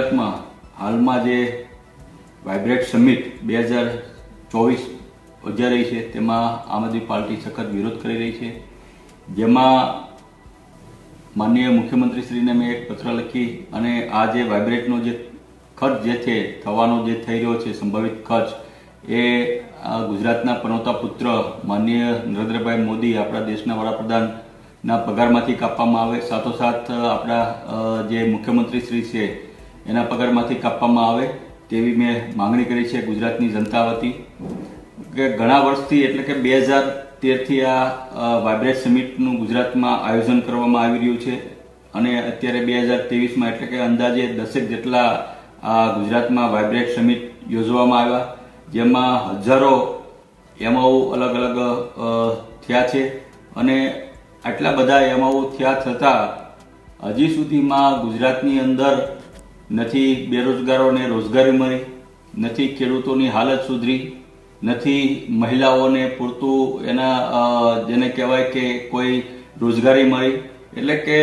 ગુજરાતમાં હાલમાં જે વાઇબ્રેટ સમિટ 2024 યોજાઈ રહી છે તેમાં આમ આદમી પાર્ટી સખત વિરોધ કરી રહી છે, જેમાં માનનીય મુખ્યમંત્રીશ્રીને મેં એક પત્ર લખી અને આ જે વાઇબ્રેટનો જે ખર્ચ જે છે થવાનો જે થઈ રહ્યો છે સંભવિત ખર્ચ એ ગુજરાતના પનોતા પુત્ર માનનીય નરેન્દ્રભાઈ મોદી આપણા દેશના વડાપ્રધાનના પગારમાંથી કાપવામાં આવે, સાથોસાથ આપણા જે મુખ્યમંત્રીશ્રી છે એના પગારમાંથી કાપવામાં આવે તેવી મેં માંગણી કરી છે ગુજરાતની જનતા વતી. કે ઘણા વર્ષથી એટલે કે 2013થી આ વાઇબ્રેટ સમિટનું ગુજરાતમાં આયોજન કરવામાં આવી રહ્યું છે અને અત્યારે 2023માં એટલે કે અંદાજે 10 જેટલા આ ગુજરાતમાં વાઇબ્રેટ સમિટ યોજવામાં આવ્યા, જેમાં હજારો એમઓયુ અલગ અલગ થયા છે અને આટલા બધા એમઓયુ થયા છતાં હજી સુધીમાં ગુજરાતની અંદર નથી બેરોજગારોને રોજગારી મળી, નથી ખેડૂતોની હાલત સુધરી, નથી મહિલાઓને પૂરતું એના જેને કહેવાય કે કોઈ રોજગારી મળી. એટલે કે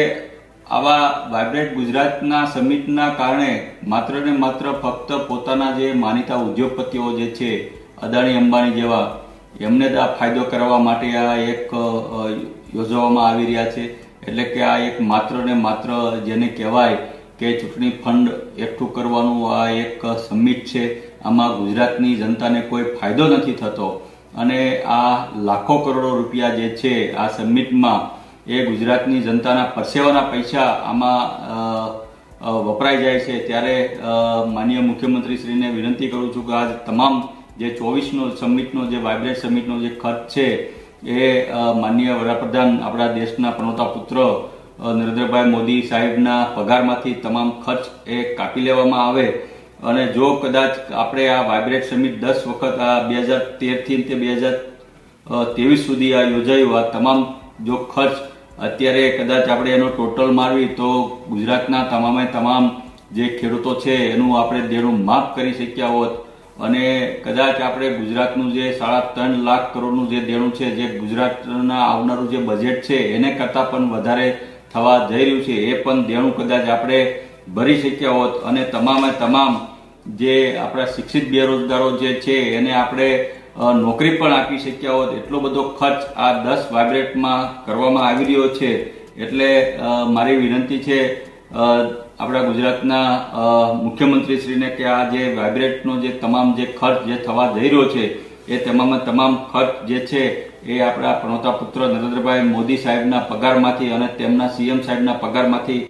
આવા વાઇબ્રેટ ગુજરાતના સમિટના કારણે માત્ર ને માત્ર ફક્ત પોતાના જે માનીતા ઉદ્યોગપતિઓ જે છે અદાણી અંબાણી જેવા એમને જ આ ફાયદો કરવા માટે આ એક યોજવામાં આવી રહ્યા છે. એટલે કે આ એક માત્ર ને માત્ર જેને કહેવાય કે ચૂંટણી ફંડ એકઠું કરવાનું આ એક સમિટ છે. આમાં ગુજરાતની જનતાને કોઈ ફાયદો નથી થતો અને આ લાખો કરોડો રૂપિયા જે છે આ સમિટમાં એ ગુજરાતની જનતાના પરસેવાના પૈસા આમાં વપરાઈ જાય છે. ત્યારે માનનીય મુખ્યમંત્રીશ્રીને વિનંતી કરું છું કે આ તમામ જે 24નો સમિટનો જે વાઇબ્રેટ સમિટનો જે ખર્ચ છે એ માનનીય વડાપ્રધાન આપણા દેશના પનોતા પુત્ર નરેન્દ્રભાઈ મોદી સાહેબના પગારમાંથી તમામ ખર્ચ એ કાપી લેવામાં આવે અને જો કદાચ આપણે આ વાઇબ્રેટ સમિટ 10 વખત આ 2013થી તે 2023 સુધી આ યોજાયું, આ તમામ જો ખર્ચ અત્યારે કદાચ આપણે એનો ટોટલ મારવી તો ગુજરાતના તમામ જે ખેડૂતો છે એનું આપણે દેણું માફ કરી શક્યા હોત અને કદાચ આપણે ગુજરાતનું જે 3.5 લાખ કરોડનું જે દેણું છે, જે ગુજરાતના આવનારું જે બજેટ છે એને કરતાં પણ વધારે થવા જઈ રહ્યું છે, એ પણ દેણું કદાચ આપણે ભરી શક્યા હોત અને તમામ જે આપણા શિક્ષિત બેરોજગારો જે છે એને આપણે નોકરી પણ આપી શક્યા હોત. એટલો બધો ખર્ચ આ 10 વાઇબ્રેટમાં કરવામાં આવી રહ્યો છે. એટલે મારી વિનંતી છે આપણા ગુજરાતના મુખ્યમંત્રીશ્રીને કે આ જે વાઇબ્રેટનો જે તમામ જે ખર્ચ જે થવા જઈ રહ્યો છે એ તમામ ખર્ચ જે છે એ આપણા પનોતા પુત્ર નરેન્દ્રભાઈ મોદી સાહેબના પગારમાંથી અને તેમના સીએમ સાહેબના પગારમાંથી